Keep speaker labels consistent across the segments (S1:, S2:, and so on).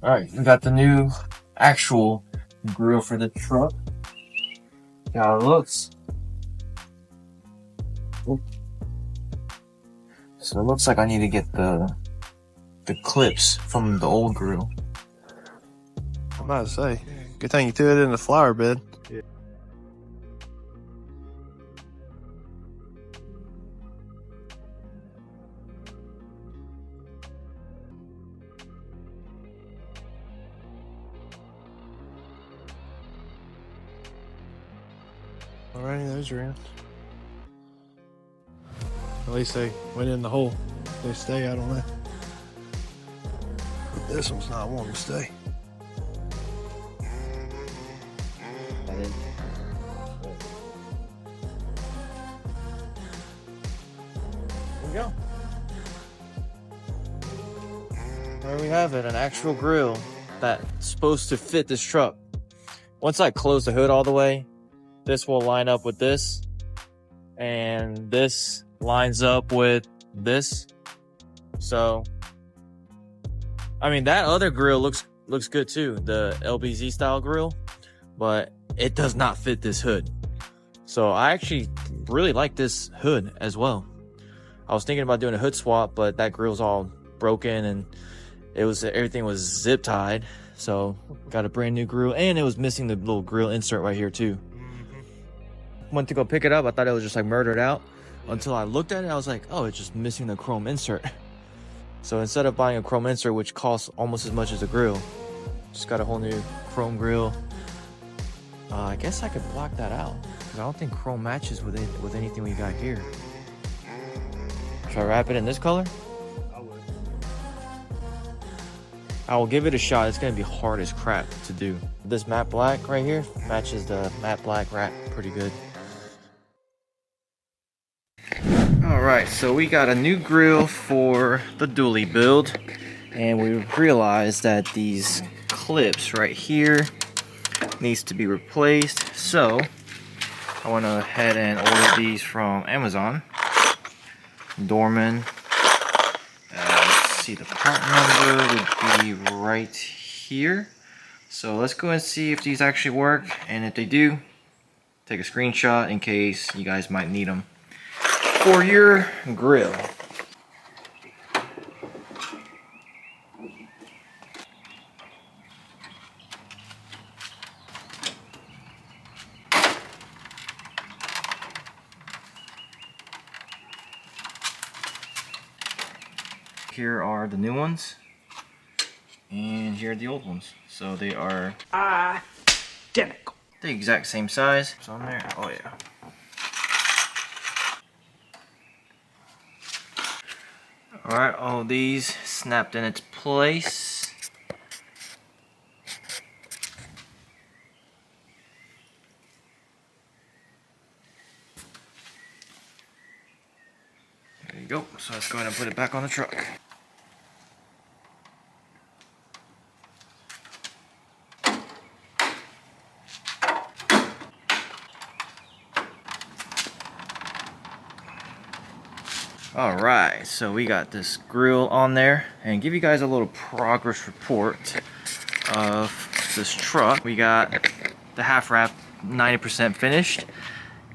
S1: Alright, we got the new actual grill for the truck. See how it looks. So it looks like I need to get the clips from the old grill.
S2: I'm about to say, good thing you threw it in the flower bed.
S1: Yeah.
S2: Alrighty, those are in. At least they went in the hole. If they stay, I don't know. But this one's not wanting to stay.
S1: There we go. There we have it, an actual grill that's supposed to fit this truck. Once I close the hood all the way, this will line up with this, and this lines up with this. So, I mean, that other grill looks good too, the LBZ style grill, but it does not fit this hood. So I actually really like this hood as well. I was thinking about doing a hood swap, but that grill's all broken and everything was zip tied. So got a brand new grill, and it was missing the little grill insert right here too. Went to go pick it up. I thought it was just like murdered out, until I looked at it. I was like, oh, it's just missing the chrome insert. So instead of buying a chrome insert, which costs almost as much as a grill, just got a whole new chrome grill. I guess I could block that out because I don't think chrome matches with anything we got here. Should I wrap it in this color?
S2: I would.
S1: I will give it a shot. It's gonna be hard as crap to do. This matte black right here matches the matte black wrap pretty good. Alright, so we got a new grill for the dually build, and we realized that these clips right here needs to be replaced. So I went ahead and ordered these from Amazon. Dorman. Let's see, the part number would be right here. So let's go and see if these actually work, and if they do, take a screenshot in case you guys might need them for your grill. Here are the new ones, and here are the old ones. So they are identical. The exact same size. It's on there. Oh yeah. Alright, all these snapped in its place. There you go. So let's go ahead and put it back on the truck. Alright, so we got this grill on there, and give you guys a little progress report of this truck. We got the half wrap 90% finished,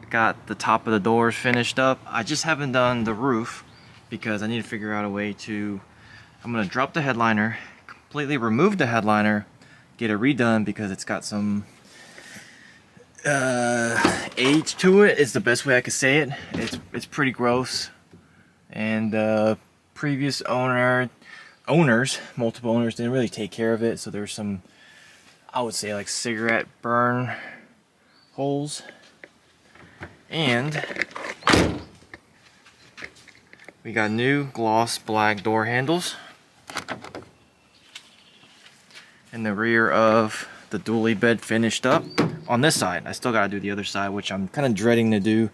S1: got the top of the doors finished up. I just haven't done the roof because I need to figure out a way to, I'm going to drop the headliner, completely remove the headliner, get it redone because it's got some age to it, is the best way I could say it. It's pretty gross. And previous owners, multiple owners, didn't really take care of it, so there's some, I would say, like cigarette burn holes. And we got new gloss black door handles in the rear of the dually bed, finished up on this side. I still gotta do the other side, which I'm kind of dreading to do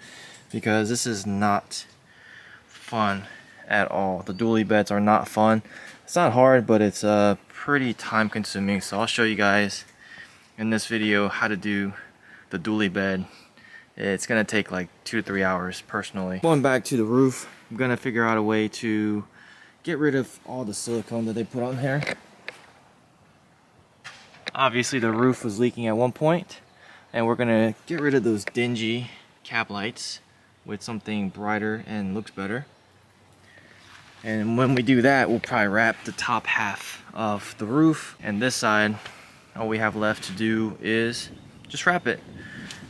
S1: because this is not fun at all. The dually beds are not fun. It's not hard, but it's pretty time consuming. So I'll show you guys in this video how to do the dually bed. It's gonna take like 2 to 3 hours personally. Going back to the roof, I'm gonna figure out a way to get rid of all the silicone that they put on here. Obviously the roof was leaking at one point, and we're gonna get rid of those dingy cap lights with something brighter and looks better. And when we do that, we'll probably wrap the top half of the roof, and this side, all we have left to do is just wrap it.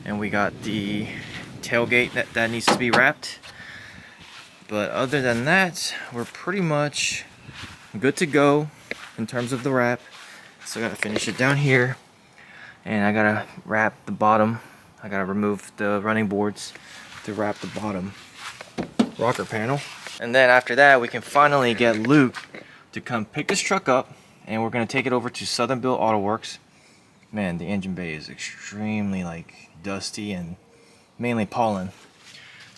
S1: And we got the tailgate that needs to be wrapped. But other than that, we're pretty much good to go in terms of the wrap. So I gotta finish it down here, and I gotta wrap the bottom. I gotta remove the running boards to wrap the bottom rocker panel. And then after that, we can finally get Luke to come pick this truck up, and we're gonna take it over to Southern Built Auto Works. Man, the engine bay is extremely like dusty and mainly pollen.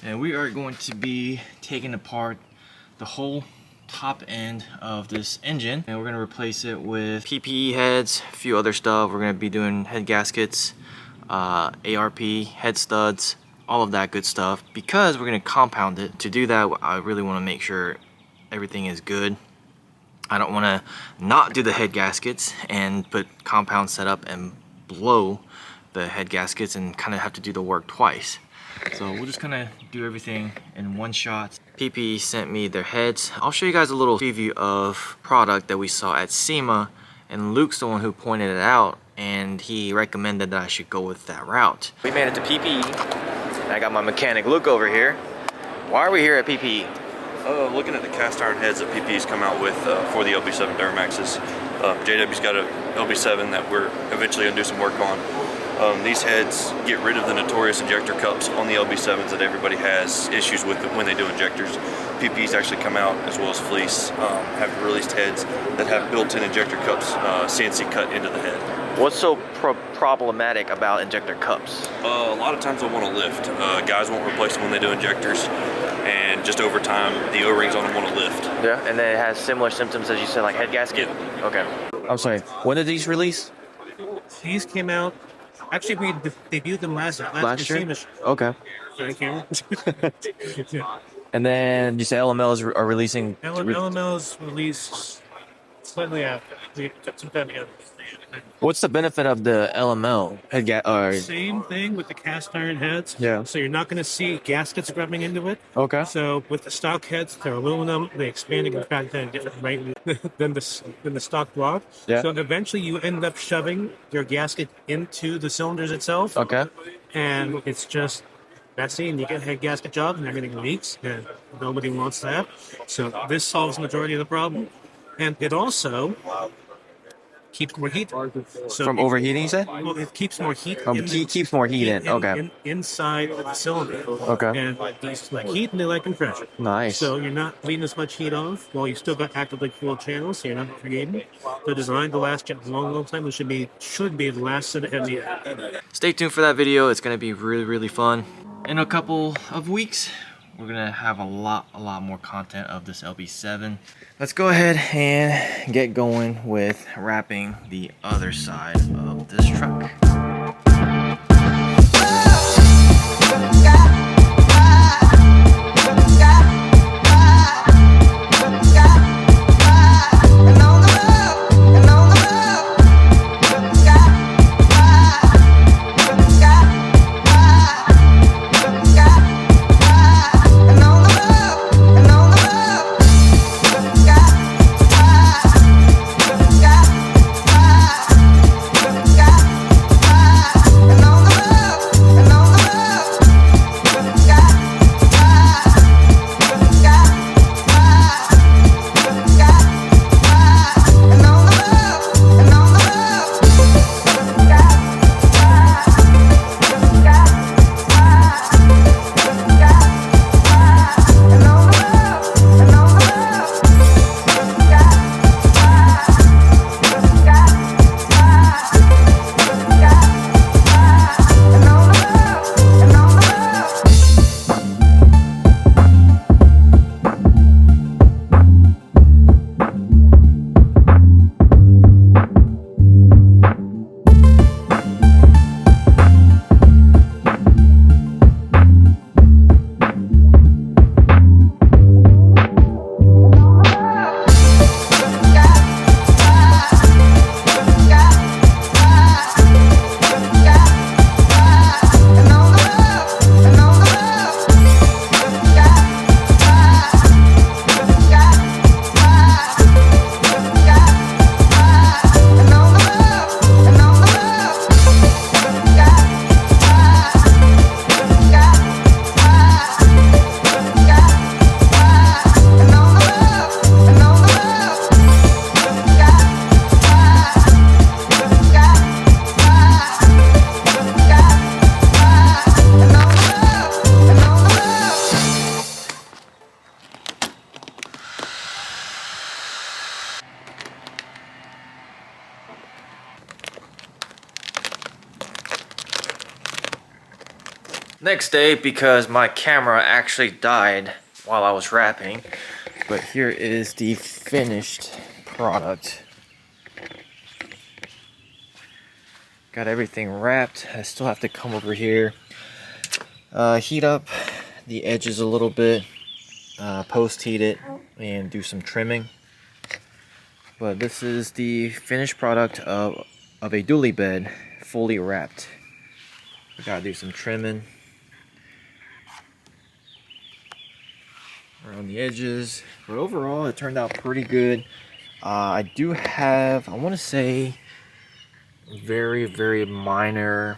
S1: And we are going to be taking apart the whole top end of this engine, and we're going to replace it with PPE heads, a few other stuff. We're going to be doing head gaskets, ARP, head studs, all of that good stuff, because we're going to compound it. To do that, I really want to make sure everything is good. I don't want to not do the head gaskets and put compound setup and blow the head gaskets and kind of have to do the work twice. So we'll just kind of do everything in one shot. PPE sent me their heads. I'll show you guys a little preview of product that we saw at SEMA, and Luke's the one who pointed it out, and he recommended that I should go with that route. We made it to PPE. I got my mechanic Luke over here. Why are we here at PPE?
S3: Looking at the cast iron heads that PPE's come out with for the LB7 Duramaxes. JW's got a LB7 that we're eventually going to do some work on. These heads get rid of the notorious injector cups on the LB7s that everybody has issues with when they do injectors. PPE's actually come out, as well as Fleece, have released heads that have built-in injector cups CNC cut into the head.
S1: What's so problematic about injector cups?
S3: A lot of times they want to lift. Guys won't replace them when they do injectors, and just over time, the O-rings on them want to lift.
S1: Yeah, and then it has similar symptoms as you said, like head gasket?
S3: Yeah.
S1: Okay. I'm sorry, when did these release?
S4: These came out, actually we debuted them last year?
S1: Okay. And then you say LMLs are releasing?
S4: LMLs released slightly after. We took some time together.
S1: What's the benefit of the LML head
S4: Same thing with the cast iron heads.
S1: Yeah.
S4: So you're not going to see gaskets rubbing into it.
S1: Okay.
S4: So with the stock heads, they're aluminum. They expand in fact at a different rate than the stock block.
S1: Yeah.
S4: So eventually you end up shoving your gasket into the cylinders itself.
S1: Okay.
S4: And it's just messy, and you get a head gasket job and everything leaks, and nobody wants that. So this solves the majority of the problem. And it also keeps more heat. So
S1: From overheating, you said?
S4: well, it keeps more heat.
S1: Keeps more heat in. Okay.
S4: Inside of the cylinder.
S1: Okay.
S4: And these like heat and they like compression.
S1: Nice.
S4: So you're not bleeding as much heat off while you still got actively cooled channels, so you're not creating. They're designed to last a long time. It should be the last set of heavy.
S1: Stay tuned for that video. It's gonna be really fun. In a couple of weeks, we're gonna have a lot more content of this LB7. Let's go ahead and get going with wrapping the other side of this truck. Next day, because my camera actually died while I was wrapping, but here is the finished product. Got everything wrapped. I still have to come over here, heat up the edges a little bit, post heat it, and do some trimming. But this is the finished product of a dually bed, fully wrapped. We gotta do some trimming around the edges, but overall it turned out pretty good. I do have, I want to say, very minor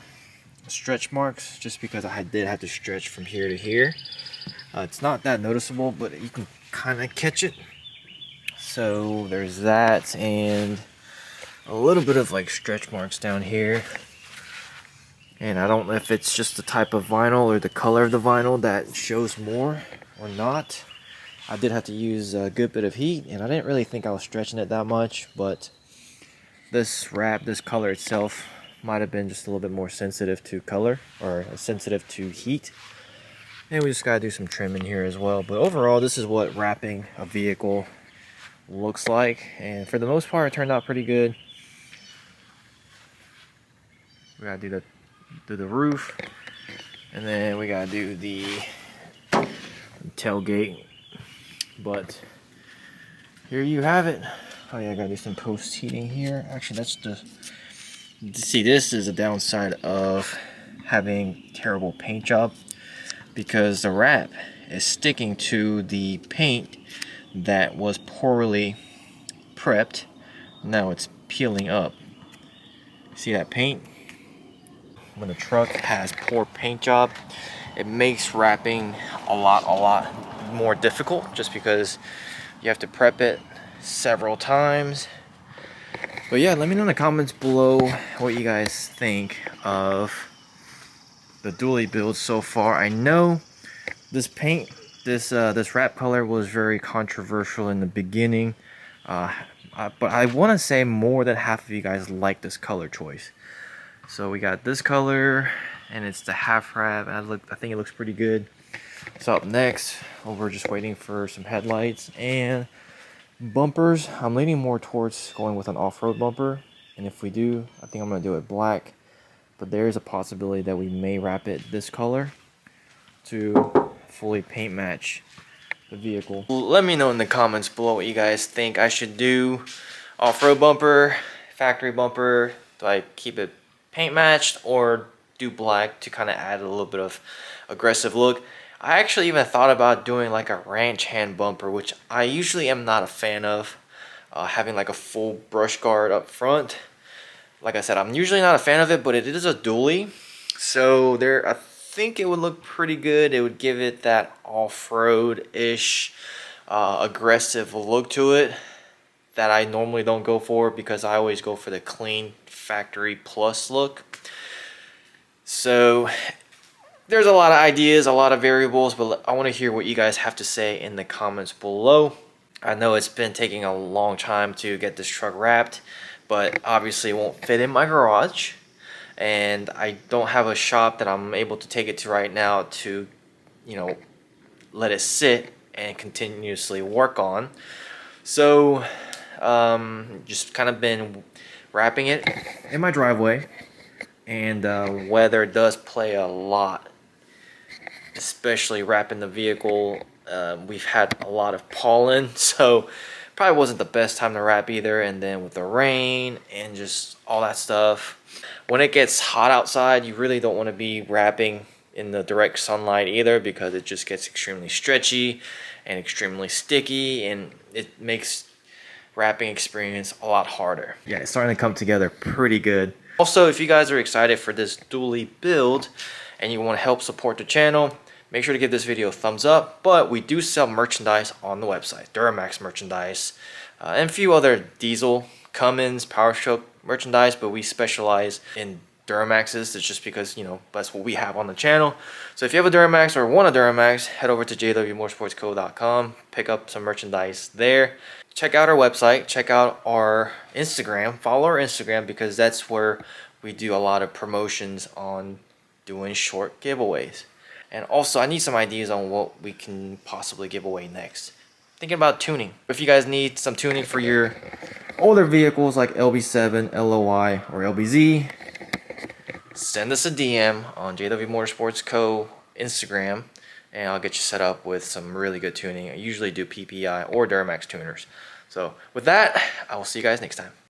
S1: stretch marks, just because I did have to stretch from here to here. It's not that noticeable, but you can kind of catch it. So there's that, and a little bit of like stretch marks down here. And I don't know if it's just the type of vinyl or the color of the vinyl that shows more or not. I did have to use a good bit of heat, and I didn't really think I was stretching it that much, but this wrap, this color itself, might have been just a little bit more sensitive to color, or sensitive to heat. And we just gotta do some trimming here as well. But overall, this is what wrapping a vehicle looks like, and for the most part, it turned out pretty good. We gotta do the roof, and then we gotta do the tailgate. But here you have it. Oh yeah, I gotta do some post heating here. Actually, that's see, this is a downside of having terrible paint job, because the wrap is sticking to the paint that was poorly prepped. Now it's peeling up. See that paint? When the truck has poor paint job, it makes wrapping a lot more difficult, just because you have to prep it several times. But yeah, let me know in the comments below what you guys think of the dually build so far. I know this paint, this wrap color was very controversial in the beginning, but I want to say more than half of you guys like this color choice. So we got this color, and it's the half wrap. I think it looks pretty good. So up next, we're just waiting for some headlights and bumpers. I'm leaning more towards going with an off-road bumper, and if we do, I think I'm gonna do it black. But there is a possibility that we may wrap it this color to fully paint match the vehicle. Let me know in the comments below what you guys think I should do. Off-road bumper, factory bumper, do I keep it paint matched, or do black to kind of add a little bit of aggressive look? I actually even thought about doing like a ranch hand bumper, which I usually am not a fan of, having like a full brush guard up front. Like I said, I'm usually not a fan of it, but it is a dually, so I think it would look pretty good. It would give it that off-road-ish aggressive look to it that I normally don't go for, because I always go for the clean factory plus look. So there's a lot of ideas, a lot of variables, but I want to hear what you guys have to say in the comments below. I know it's been taking a long time to get this truck wrapped, but obviously it won't fit in my garage, and I don't have a shop that I'm able to take it to right now to, you know, let it sit and continuously work on. So just kind of been wrapping it in my driveway, and weather does play a lot, especially wrapping the vehicle. We've had a lot of pollen, so probably wasn't the best time to wrap either, and then with the rain and just all that stuff. When it gets hot outside, you really don't want to be wrapping in the direct sunlight either, because it just gets extremely stretchy and extremely sticky, and it makes wrapping experience a lot harder. Yeah, it's starting to come together pretty good. Also, if you guys are excited for this dually build and you want to help support the channel, make sure to give this video a thumbs up. But we do sell merchandise on the website, Duramax merchandise, and a few other diesel, Cummins, Power Stroke merchandise, but we specialize in Duramaxes. It's just because, you know, that's what we have on the channel. So if you have a Duramax or want a Duramax, head over to jwmotorsportsco.com, pick up some merchandise there. Check out our website, check out our Instagram, follow our Instagram, because that's where we do a lot of promotions on doing short giveaways. And also, I need some ideas on what we can possibly give away next. Thinking about tuning. If you guys need some tuning for your older vehicles like LB7, LLY, or LBZ, send us a DM on JW Motorsports Co. Instagram, and I'll get you set up with some really good tuning. I usually do PPI or Duramax tuners. So with that, I will see you guys next time.